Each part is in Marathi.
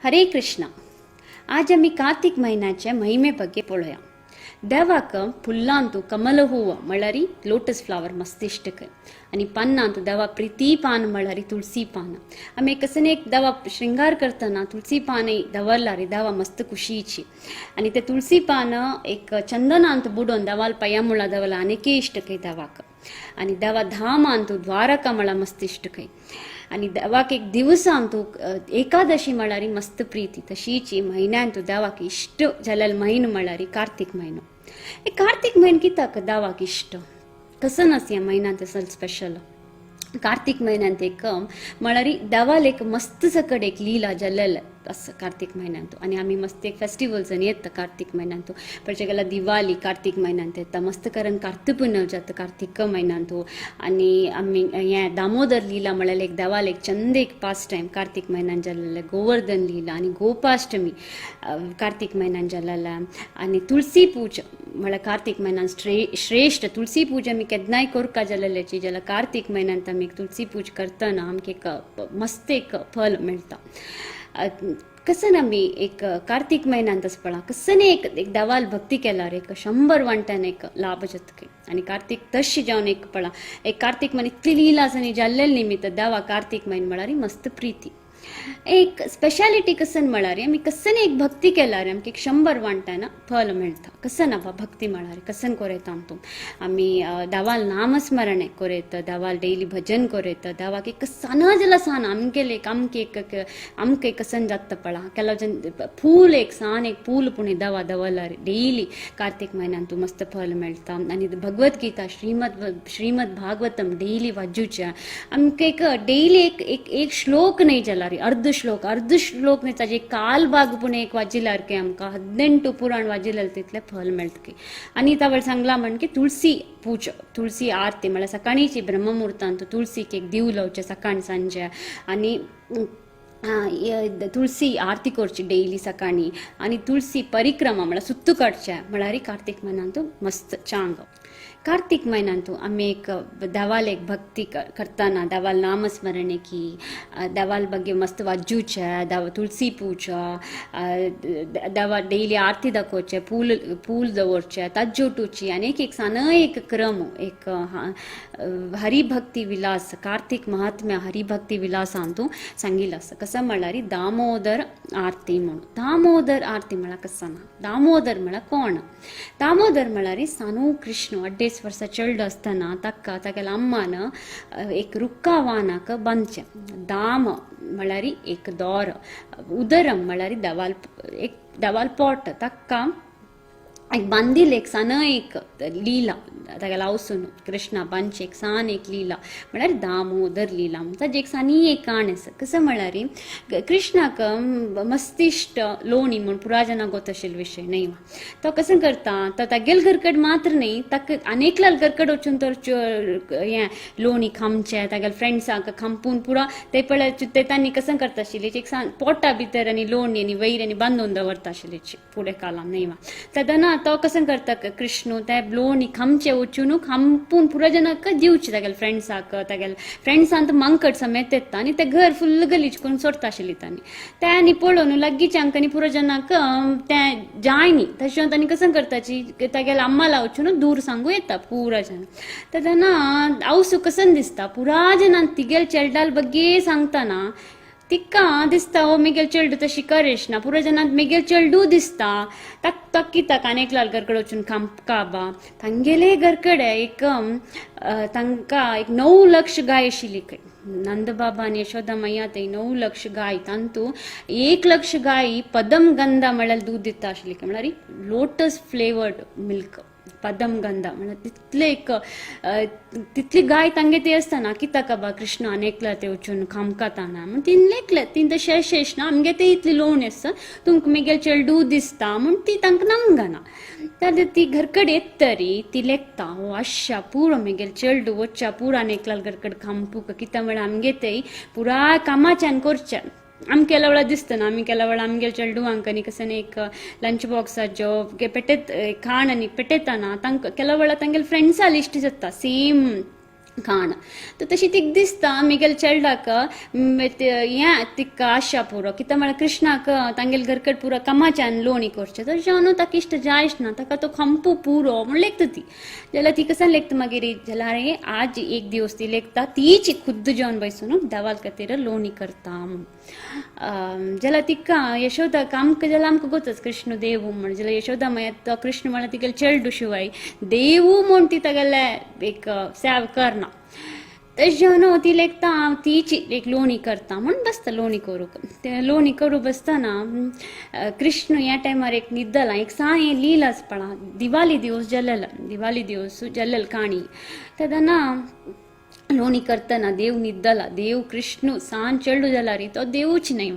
हरे कृष्ण. आज आम्ही कार्तिक महिन्याच्या महिमे ಬಗ್ಗೆ पळोया. देवाक फुल्लांतू कमल हूव मळरी लोटस फ्लावर मस्त इष्टक आणि पानांतू देवा प्रीती पान मळरी तुळसी पान. आम्ही कसं एक देवा श्रृंगार करताना तुळसी पान दवरला रे देवा मस्त खुशीची. आणि ते तुळसी पान एक चंदनांत बुडोन देवाल पयामुळा देवाला अनेके इष्टक देवाक. आणि देवा धाम अंतू द्वारका मळा मस्त इष्टक. आणि देवाक एक दिवस अंतू एकादशी मळारी मस्त प्रीती तशीची महिन्यांतू देवाक इष्ट झालेला महिन मळारी कार्तिक महिनो. कार्तिक महिन कित्याक देवाक इष्ट कसं नस महिन्यांत असल स्पेशल. कार्तिक महिन्यांत एक मळारी देवाल एक मस्त सकड एक लीला जल्लेल असं कार्तिक महिन्यांतू. आणि आम्ही मस्त एक फेस्टिवल्स येतं कार्तिक महिन्यांतू. प्रत्येकाला दिवाळी कार्तिक महिन्यांत येतं मस्त कारण कार्तिक जातं कार्तिक महिन्यांतू. आणि आम्ही हे दामोदर लीला म्हळ्यार एक देवाल एक चंद एक पास टाइम कार्तिक महिन्यात जाल्लेले. गोवर्धन लीला आणि गोपाष्टमी कार्तिक महिन्यात जाल्लेला. आणि तुळसी पूजा म्हळ्यार कार्तिक महिन्यात श्रेष्ठ तुळसी पूजा आमी केन्नाय करका जाल्ल्याची जाल्यार कार्तिक महिन्यात आमी तुळसी पूजा करतना आमकां एक मस्त एक फल मेळटा. कसं आमी एक कार्तिक महिन्यांतच पळा कसं एक देवाल भक्ती केल्यार एक 100 वांट्यान एक लाभ जातके. आणि कार्तिक तशी जावन एक पळा एक कार्तिक महिने इतली लीला आसा जाल्लेले निमित्त देवा कार्तिक महिने म्हळ्यार मस्त प्रीती. एक स्पेशालिटी कसं म्हळ्यार आमी कसं एक भक्ती केल्यार आमकां एक 100 वांट्यान फल मेळटा. कसं ना भक्ती म्हळ्यार कसं कोरयता आमी देवाल नामस्मरण कोरयत देवाल डेली भजन कोरयत देवाक एक साना जाल्यार सान आमगेले आमकां कसं जाता पळा केलो फूल एक सान एक फूल पुणे देवा देवाला डेली कार्तिक महिन्यात मस्त फल मेळटा. आणि भगवद्गीता श्रीमद भागवतम डेली वाजूच्या आमकां एक डेली एक श्लोक नाही जाल्यार अर्ध श्लोक नाही ताजे काल भाग पुणे एक वाजिल्यार की आमकां 18 पुराण वाजिल्यार तितले फल मेळटके. आणि तावळ सांगला म्हण की तुळसी पूजा तुळसी आरती म्हळ्यार सकाळीची ब्रह्ममुहूर्तांत तुळसीक एक दिव लावचे सकाळ सांजे. आणि तुळसी आरती करची डेली सकाळी. आणि तुळसी परिक्रमा म्हळ्यार सुत्त काडचे म्हळ्यार कार्तिक महिन्यांत मस्त चांग. कार्तिक महिन्यांतू आम्ही एक देवाल एक भक्ती करताना देवाल नामस्मरण की देवाल ಬಗ್ಗೆ मस्त वाजूचे देवा तुळसी पूजा देवा डेली आरती दाखोवचे पूल दवरचे ताज्जोटूची. आणि एक सान एक क्रम एक हरिभक्ती विलास कार्तिक महात्म्य हरिभक्ती विलास अंतू सांगिल्लो आसा. कसं म्हळ्यार दामोदर आरती म्हणून. दामोदर आरती म्हळ्यार कसं ना दामोदर म्हळ्यार कोण. दामोदर म्हळ्यार सानू कृष्ण 2.5 वर्सां चेडूं आसतना तागेल्या अम्मान एक रुक्का वाहनाक बांदचे. दाम म्हळ्यार एक दोर उदरम म्हळ्यार देवाल पोट ताका एक बांदील एक सान एक लीला तागेला वचून कृष्णा बांदचे एक सान एक लीला म्हळ्यार दामोदर लीला ताजी एक सानी एक काण आसा. कसं म्हळ्यार कृष्णाक मस्त इश्ट लोणी म्हूण पुराजना गोत आशिल्लो विशय न्हय. तो कसं करता तो तागेल घरकड मात्र न्हय ताका अनेकल्या घरकड वचून तर हें लोणी खामचें तागेल फ्रेंड्सांक खांपून पुरा ते पळय ते तांणी कसं करता आशिल्ली एक सान पोटा भितर आनी लोणी आनी वयर आनी बांदून दवरता आशिल्ली फुडें काळान न्हय. तेदना तो कसं करता कृष्ण ते लोणी खामचे वचून खांपून पुरा जनाक दिवचे तागेल फ्रेंड्साक तागेल फ्रेंड्सांत मांकड समेत येता. आनी ते घर फुल्ल गलीज करून सोडता आशिल्ली तांणी ते आनी पळोवन लागींच्यांक आनी पुरा जनाक तें जाय न्ही तशें तांणी कसं करताची तागेल अम्माला वचून दूर सांगू येता पुरा जन. तेदना आवसू कसं दिसता पुरा जनांक तिगेल चेडडाल बग्गे सांगतना तिका दिसता हो मेगेल चेडू तशी करेश ना पुरा जनांक मेगेल चेडू दिसता तक कित्याक अनेकलाल घरकड वचून खांपका बा. तांगेले घरकडे एक तांकां एक 9 लाख गाय आशिल्ली. नंदबाबा आनी यशोदा मैया थंय 9 लाख गाय तांतू 1 लाख गाय पदमगंधा म्हळ्यार दूद दिता आशिल्ली म्हळ्यार लोटस फ्लेवर्ड मिल्क पदमगंधा म्हळ्यार तितले एक तितली गाय तांगे ती आसतना कित्याक बा कृष्ण अनेकला ते वचून खामकाताना म्हण तीन लेखले तीन तशें शेश ना आमगे ते इतली लोण आसा तुमकां मेगेल चेडू दिसता म्हूण ती तांकां नांगना. तर ती घरकड येत तरी ती लेखता हो आशा पुरो मेगेल चेडू वच्चा पुरा अनेकला घरकड खांपूक कित्याक म्हळ्यार आमगे ते पुराय कामाच्यान करचे. आम केल्या वेळा दिसतना आमी केल्या वेळा आमगेल चेडूवांक आनी कसं एक लंच बॉक्साच्यो पेटेत खाण आनी पेटयतना तांकां केल्या वेळा तांगेल फ्रेंड्सां लिस्ट जाता सेम काण तर तशी तीक दिसता मिगेल चेडलाक हें तिक आशा पुरो कित्याक म्हळ्यार कृष्णाक तांगेल घरकड पुरो कामाच्यान लोणी करचें तशें न्हू ताका इश्ट जायच ना ताका तो खंपू पुरो म्हण लेखता ती जाल्यार ती कसान लेखता मागीर जाल्यार आज एक दिवस ती लेखता तीच खुद्द जेवन बसून देवाल खातीर लोणी करता म्हूण जाल्यार तिका यशोदाक आमकां जाल्यार आमकां गोतच कृष्ण देव म्हण जाल्यार यशोदा मागीर तो कृष्ण म्हळ्यार तिगेल चेडू शिवाय देवू म्हूण ती तागेले एक सेव करना तशें न्हू ती लेखता तीची एक लोणी करता म्हूण बसता लोणी करूंक ते लोणी करूं बसतना कृष्ण ह्या टायमार एक न्हिदला एक साय लीलाच पळा दिवाली दिवस जल्लेल काणी तेदना लोणी करतना देव न्हिदला देव कृष्ण सांज चेडू जाला री तो देवूच न्हय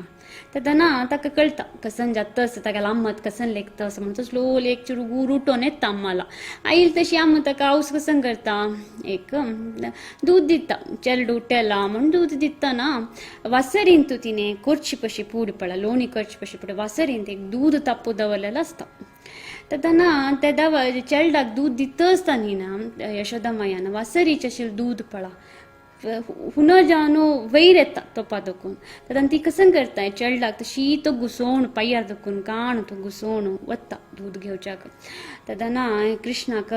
तेदना ताका कळटा कसन जातस ताका आम्मत कसन लेखतस म्हणून तो स्लोली एक चुरू गूर उठोन येता आम्हाला आईल तशी आम्म ताका हावस कसन करता एक दूध दिता चेडू उठेला म्हणून दूध दितना वासरीन तू तिने करची पशी पूड पळा लोणी करची पशी पूड वासरीन एक दूध तापू दवरलेलो आसता तेदना ते चेडलाक दूध दिता आसतना ना यशोदा मायान वासरीचें आशिल्लें दूध पळा हुनर जावन वयर येता तोपा दकून तेन्ना ती कसन करता चेडलाक तशी तो घुसोवन पांयार दकून काण तो घुसोवन वता दूध घेवच्याक तेदना कृष्णाक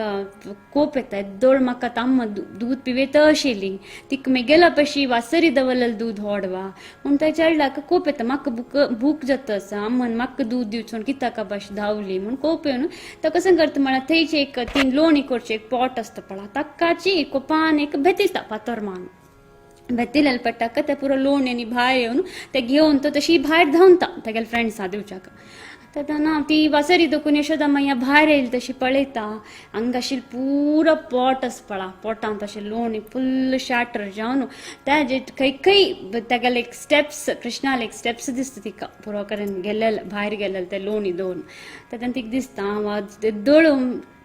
कोप येता दोळ म्हाका ताम्म दूध पिवेता आशिल्ली तिका मेगेला पशी वासरी दवरलेलें दूध होडवा म्हूण त्या चेडलाक कोप येता म्हाका भूक जाता आसा म्हण म्हाका दूध दिवचोन कित्याक भाश धांवली म्हूण कोप येवन तो कसन करता म्हळ्यार थंयचे एक तीन लोणी करचें एक पॉट आसता पळा ताकाची कोपान एक भेतिता पातोर मान बेतिलेले पडटाक ते पुरो लोण आनी भायर येवन ते घेवन तो तशी भायर धांवता तेगेले फ्रेंड्सां दिवच्याक तेदना ती वासरी दकून यशोदा माया भायर येयली तशी पळयता हांगा आशिल्लो पुरो पोट आसा पळा पोटान तशें लोण फुल्ल शाटर जावन तेजे खंय खंय तेगेले एक स्टेप्स कृष्णाल एक स्टेप्स दिसता तिका पुरो कडेन गेल्लेले भायर गेल्लेले ते लोणी दोन तेदना तिका दिसता दळ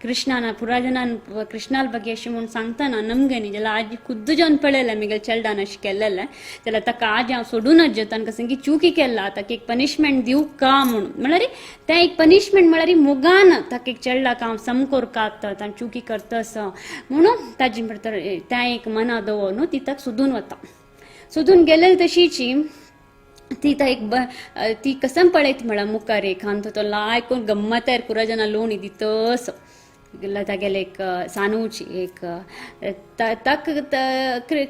कृष्णान पुरा जनान कृष्णाल ಬಗ್ಗೆ अशें म्हूण सांगतना नमगे न्ही जाल्यार आज खुद्द जावन पळयलें मिगेल चेडलान अशें केल्लेलें जाल्यार ताका आज हांव सोडूनच जेतान कसं की चुकी केला ताका एक पनिशमेंट दिवं का म्हणून म्हळ्यार तें एक पनिशमेंट म्हळ्यार मोगान ताका एक चेडलाक हांव सम कोरक ताणें चुकी करतस म्हणून ताजे भितर तें एक मना दवरून ती ताका सोदून वता सोदून गेलेली तशीची ती ती कसन पळयत म्हळ्यार मुखार एक हान तो लायकून गम्मतार पुरा जाणां लोणी दितस तागेले एक सानूची एक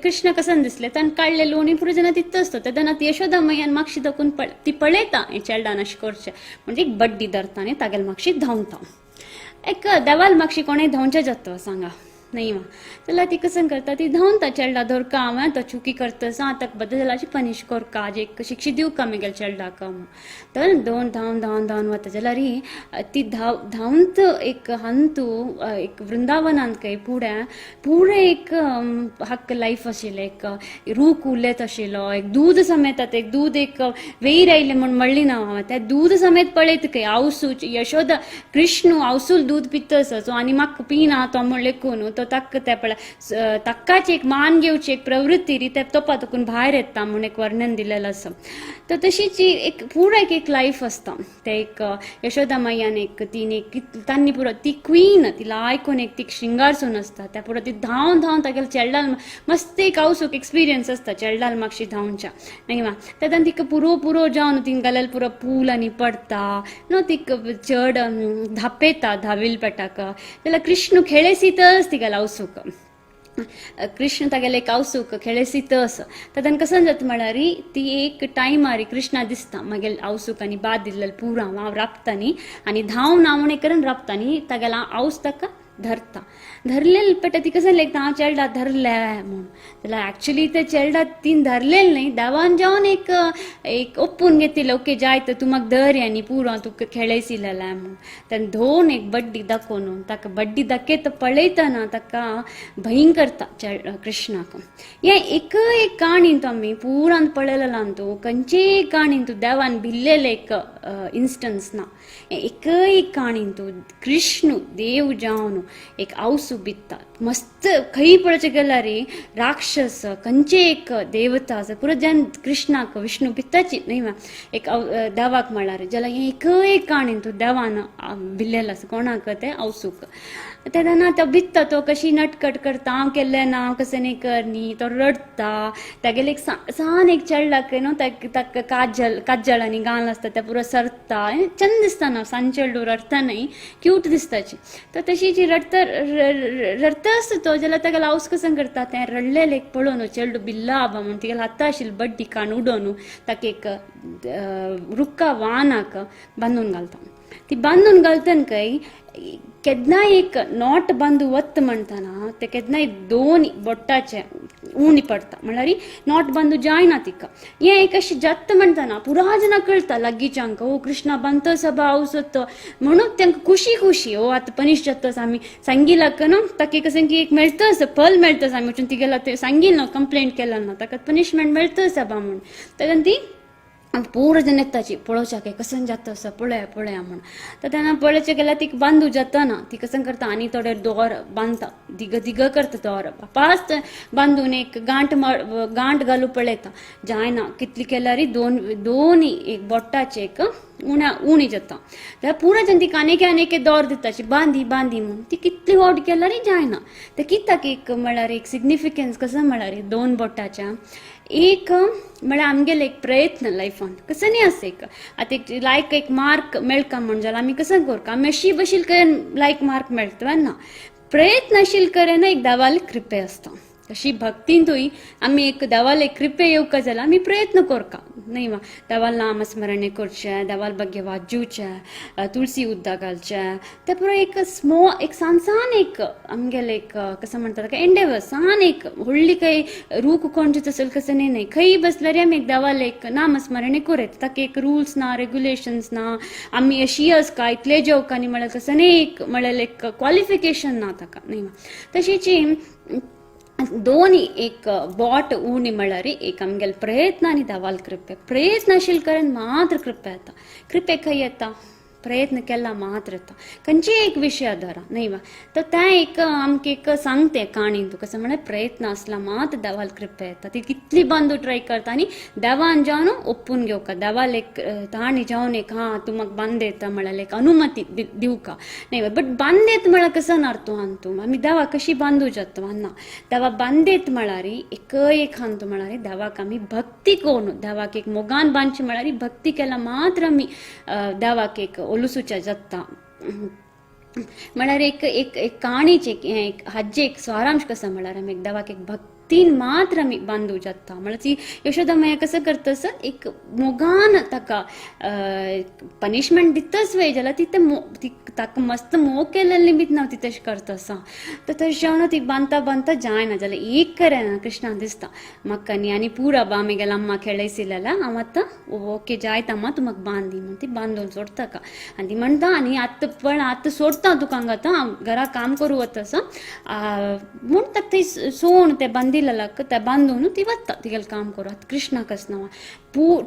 कृष्ण कसन दिसले ताणें काडले लोणी पुरो जाणां तित्त आसता तेदना यशोदा मैयान म्हाक्षी दकून ती पळयता हें चेडलान अशें करचें म्हणजे एक बड्डी धरता आनी तागेले म्हाक्षी धांवता एक देवाल म्हाक्षी कोणें धांवचें जाता सांगा नहीं वा जाल्यार ती कसन करता ती धांवता चेडला धरका हांवें तो चुकी करता ताका बद्दल जाल्यार पनीश करका एक शिक्षा दिवका मिगेल चेडलाक तर दोन धांवन वता जाल्यार ती धांवत एक हंतू एक वृंदावनांत खंय पुढे एक हक्क लायफ आशिल्लें एक रूख उरलेत आशिल्लो एक दूद समेत एक दूद एक वयर आयलें म्हूण म्हणली ना हांवें तें दूद समेत पळयत खंय आवसू यशोदा कृष्ण आवसूल दूद पिता सो आनी म्हाका पिना तो म्हण लेखून तो ताका ते पळय ताकाच एक मान घेवची एक प्रवृत्ती री ते तोपा तकून भायर येता म्हूण एक वर्णन दिलेलें आसा तर तशीच एक पुरो एक लायफ आसता ते एक यशोदा मैयान एक तीन एक तांणी पुरो ती क्वीन तिला आयकून एक ती श्रिंगारसून आसता त्या पुरो ती धांवन तागेले चेडलाल मस्त एक हावसूक एक्सपिरियन्स आसता चेडलाल म्हाक्षी धांवच्या नाही वा तेदना तिका पुरो जावन तिंग घालेले पुरो पूल आनी पडता न्हू तिका चड धापेता धाविल पेटाक जाल्यार कृष्ण खेळेसीतच तिगेले हावसूक कृष्ण तागेले एक हावसूक खेळेसीतस तेदना कसन जाता म्हळ्यार ती एक टायमार कृष्णा दिसता मागेल हावसूक आनी बाद दिल्लेले पुरो हांव राबता न्ही आनी धांवन हांव करून राबता न्ही तागेला हावस ताका धरता धरलेले पेटा ती कसन लेखता हांव चेडला धरले म्हूण जाल्यार एक्चुली ते चेडला तीन धरलेले न्ही देवान जावन एक ओपून घेतिल्लें ओके जाय तर तूं म्हाका धर आनी पुरो तुका खेळयसिल्लें म्हूण तेन्ना धोवन एक बड्डी दाखोवन ताका बड्डी दाखयता पळयतना ताका भंय करता कृष्णाक हें एक काणींत आमी पुरान पळयलें तूं खंयचे काणींत तूं देवान भिल्लेलें एक इन्स्टन्स ना एक काणींत तूं कृष्ण देव जावन एक आवसू बित्ता मस्त खंय पळोवचें गेल्यार राक्षस खंयचे एक देवता आसा पुरो जन कृष्णाक विष्णू बित्ताची न्ही एक देवाक म्हळ्यार जाल्यार हें एक काणीन तूं देवान भिल्लेलें आसा कोणाक तें आवसूक तेन्ना तो भित्ता तो कशी नटकट करता हांव केल्लें ना हांव कशें नाही करनी तो रडता तेगेले एक सान एक चेडलाक न्हू ताका काजळांनी गाल आसता ते पुरो सरता चंद दिसता न्हू सान चेडूं रडता न्ही क्यूट दिसताची तो तशी जी रडता आसता तो जाल्यार ताका लावस कसं करता तें रडलेलें पळोवन चेडूं बिल्ला आबा म्हणून तिगेले हातां आशिल्ली बड्डी कान उडोवन ताका एक रुक्का वाहनाक बांदून घालता ती बांदून घालतना काय केन्नाय एक नॉट बांदू वत म्हणटाना ते केन्नाय दोन बोट्टाचे उणी पडटा म्हळ्यार नॉट बांदू जायना तिका हें एक अशें जत्त म्हणटाना पुरा जाणां कळटा लागींच्यांक ओ कृष्णा बांदतो सभा हांव सोदतो म्हणून तांकां खुशी ओ आतां पनीश जातस आमी सांगिलाक न्हू ताका एक की एक मेळटस फल मेळटस आमी वचून तिगेला ते सांगिल न्हू कंप्लेंट केला न्हू ताका पनिशमेंट मेळटस सभा म्हणून ताका ती पूर्ण जण येताची पळोवच्याक कसं जाता असं पळया म्हण तर त्यांना पळोवचें गेल्यार ती बांदू जातना ती कसं करता आनी थोडे दोर बांदता दिग करता दोर पाच बांदून एक गांठ घालू पळयता जायना कितली केल्यार दोनी एक बोट्टाचे एक उणी जाता जाल्यार पुरो जण तिका आनेके दोर दिताची बांदी म्हणून ती कितली व्हड केल्यार जायना ते कित्याक एक म्हळ्यार एक सिग्निफिकन्स कसं म्हळ्यार दोन बोट्टाच्या एक म्हळ्यार आमगेले एक प्रयत्न लायफान कसं न्ही आसा एक आतां एक लायक एक मार्क मेळका म्हण जाल्यार आमी कसं करता आमी अशी बशील करून लायक मार्क मेळटा ना प्रयत्न आशिल्ले कडेन एक देवाली कृपे आसता तशी भक्तींतूय आमी एक देवाले कृपे येवका जाल्यार आमी प्रयत्न करता न्ही वा देवाल नामस्मरणे करचें देवाल ಬಗ್ಗೆ वाजूचें तुळसी उद्दा घालचें ते पुरो एक सान एक आमगेले एक कसं म्हणटा ताका एंडेवर सान एक व्हडली काही रूख कोणचेच असेल कसं नाही खंय बसल्यार आमी एक देवाल एक नामस्मरणे करत ताका एक रुल्स ना रेग्युलेशन्स ना आमी अशी का इतले जेवका न्ही म्हळ्यार कसं न्ही एक म्हळ्यार एक क्वॉलिफिकेशन ना ताका न्ही तशीची दोन्ही एक बोट उणी म्हळ्यार एक आमगेले प्रयत्न आनी देवाल कृपे प्रयत्न आशिल्ले कारण मात्र कृपे येता कृपे खंय येता प्रयत्न केला मात्र येता खंयची एक विशय धरा न्ही वा तर तें एक आमकां एक सांगते काणीन तुका कसं म्हळ्यार प्रयत्न आसला मात देवाल कृपे येता ती कितली बांदू ट्राय करता आनी देवान जावन ओपून घेवका देवाल एक ताणी जावन एक तूं म्हाका बांदेता म्हळ्यार एक अनुमती दिवका न्ही वा बट बांदेत म्हळ्यार कसं नारतो हांतू आमी देवा कशी बांदू जाता ना देवा बांदेत म्हळ्यार एक हांतू म्हळ्यार देवाक आमी भक्ती कोण देवाक एक मोगान बांदची म्हळ्यार भक्ती केला मात्र आमी देवाक एक ओलुसूच्या जाता म्हळ्यार एक काणीचे एक हाजे एक स्वारांश कसं म्हळ्यार आमी एक देवाक एक भक्तीन मात्र आमी बांदू जाता म्हळ्यार ती यशोदा मैया कसं करतस एक मोगान ताका पनिशमेंट दितच वे जाल्यार ती ताका मस्त मोग केलेले निमित्त ना ती तशी करतस तर तशें जावन ती बांदता जायना जाल्यार एक करेना कृष्णा दिसता म्हाका न्ही आनी पुरा बा आमी गेला अम्मा खेळयसी जाल्यार हांव आतां ओके जायत अम्मा तूं म्हाका बांदी म्हणून ती बांदून सोडता का आनी ती म्हणटा आनी आतां सोडता तुका हांगा आतां हांव घरा काम करूं वतस म्हूण ताका थंय सोण ते बांदिल्लाक ते बांदून ती वता तिगेलें काम करूं आतां कृष्णाक आसना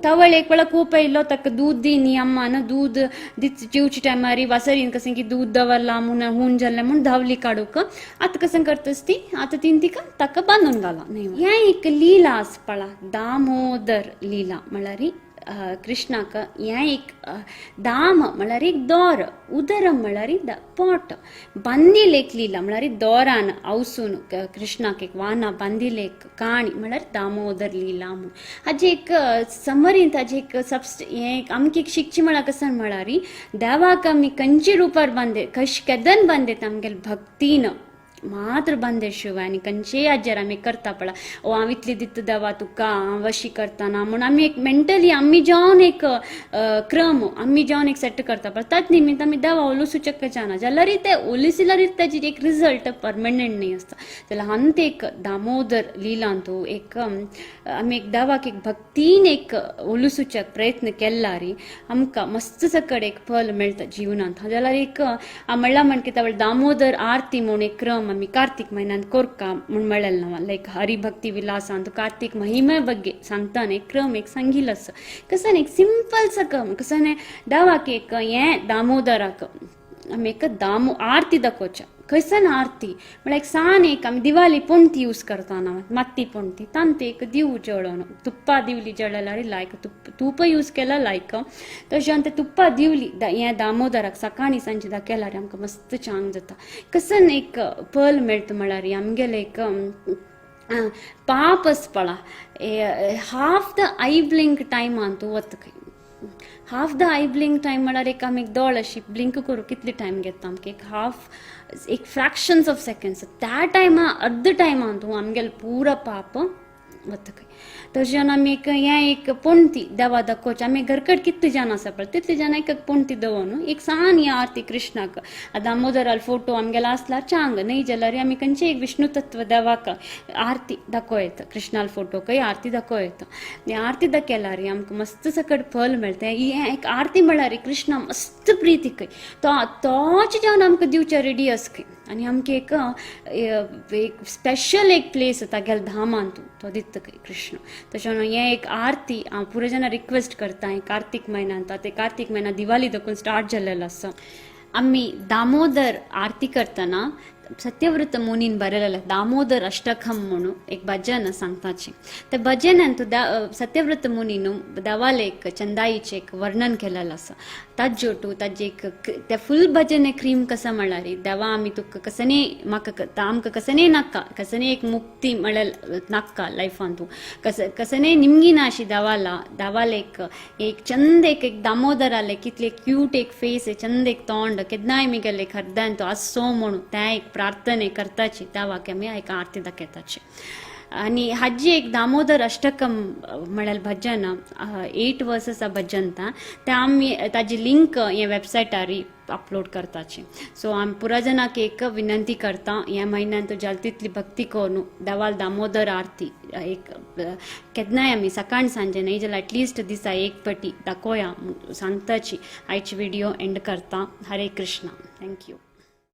टवळ एक वेळा खूप येयलो ताका दूद दी न्ही अम्मा ना दूद दीत जेवचे टायमार वासरीन कशें की दूद दवरला म्हूण हून जाल्लें म्हूण धांवली काडूक आतां कशें करतस ती आतां तीन ताका बांदून घाला न्ही हें एक लीला आसा पळा दामोदर लीला म्हळ्यार कृष्णाक हें एक दाम म्हळ्यार एक दोर उदरम म्हळ्यार पोट बांदिल्ले एक लीला म्हळ्यार दोरान आवसून कृष्णाक एक वाहना बांदिल्ले एक काणी म्हळ्यार दामोदर लीला म्हणून हाजे एक समरीन ताजे एक हें आमकां एक शिकची म्हळ्यार कसं म्हळ्यार देवाक आमी खंयच्या रुपार बांदे केदन बांदेत आमगेले भक्तीन मात्र बांदे शिवाय आनी खंयचेय हाजेर आमी करता पळय हांव इतली दिता देवा तुका हांव अशी करतना म्हूण आमी एक मेंटली आमी जावन एक क्रम आमी जावन एक सेट करता पळय ताच निमित्त आमी देवा ओलुसूचें जाना जाल्यार ते ओलिसिल्यार ताजी एक रिजल्ट परमनंट न्ही आसता जाल्यार हांव ते एक दामोदर लिलांतू एक आमी एक देवाक एक भक्तीन एक ओलुसूचे प्रयत्न केल्यार आमकां मस्त सकड एक फल मेळटा जिवनांत जाल्यार एक म्हणल्यार म्हण कितें दामोदर आरती म्हूण एक क्रम आमी कार्तिक म्हयन्यांत करता म्हूण मेळ्ळेलें ना लायक हरिभक्ती विलासांत कार्तिक महिमे ಬಗ್ಗೆ सांगताना एक क्रम एक सांगिल्लो आसा कसं एक सिंपल सकम कसं देवाक एक हें दामोदराक आमी एक आरती दाखोवच्या खंयसन आरती म्हळ्यार एक सान एक आमी दिवाली पणती यूज करता माती पणती तांत एक दिव जळोवन तुप्पा दिवली जळल्यार लायक तूप यूज केला लायक तशें ते तुप्पा दिवली हें दामोदराक सकाळीं सांजे दाखयल्यार आमकां मस्त चांग जाता कसन एक पर्ल मेळटा म्हळ्यार आमगेले एक पाप आसपळा half the eye blink time तूं वता half the eye blink time म्हळ्यार एक आमी एक दोळ अशी ब्लिंक करूं कितले टायम घेता आमकां एक हाफ एक फ्रॅक्शन्स ऑफ सेकंड्स त्या टायमा अर्द टायमान तूं आमगेले पुरा पाप वता तशें आमी एक पणती देवा दाखोवची आमी घरकड कितले जाण आसा पळय तितले जाण एक पणती दवरून एक सान ही आरती कृष्णाक दामोदराल फोटो आमगेलो आसल्यार चांग न्हय जाल्यार आमी खंयचे एक विष्णू तत्व देवाक आरती दाखोव येता कृष्णाल फोटो खंय आरती दाखोव येता आरती दाखयल्यार आमकां मस्त सकट फल मेळटा हें एक आरती म्हळ्यार कृष्णा मस्त प्रिती खंय तोच जावन आमकां दिवचे रेडी आस खंय आनी आमकां एक स्पेशल एक प्लेस तागेल्या धामान तो दिता खंय कृष्ण तशें हें एक आरती हांव पुरो जाणां रिक्वेस्ट करता हें कार्तीक म्हयन्यांत ते कार्तीक म्हयना दिवाळी देखून स्टार्ट जाल्लेलो आसा आमी दामोदर आरती करतना सत्यव्रत मुनीन बरयलेलें दामोदर अष्टकम म्हणून एक भजन सांगताचें ते भजनांत सत्यव्रत मुनीन देवाले एक चंदाईचें एक वर्णन केलेलें आसा ताज्यो तूं ताजें एक तें फूल भजन एक क्रीम कसं म्हळ्यार देवा आमी तुका कसने म्हाका आमकां कसने नाका कसने एक मुक्ती म्हळ्यार नाका लायफान तूं कसने निमगी ना अशी देवाले एक चंद एक दामोदराले कितले क्यूट एक फेस चंद एक तोंड केन्नाय मी गेले खरदान तो आसो म्हणून तें एक प्रार्थने करताची त्या वाक्य आमी एक आरती दाखयताची आनी हाजी एक दामोदर अष्टकम म्हळ्यार भजन 8 वर्सां भजन तें आमी ताजी लिंक हे वेबसायटार अपलोड करताची सो आमी पुरा जाणांक एक विनंती करता ह्या म्हयन्यान तूं जाल तितली भक्ती करून देवाल दामोदर आरती एक केन्नाय आमी सकाळ सांजे न्हय जाल्यार एटलिस्ट दिसा एक पटी दाखोवया सांगताची आयची व्हिडिओ एंड करता हरे कृष्णा थँक्यू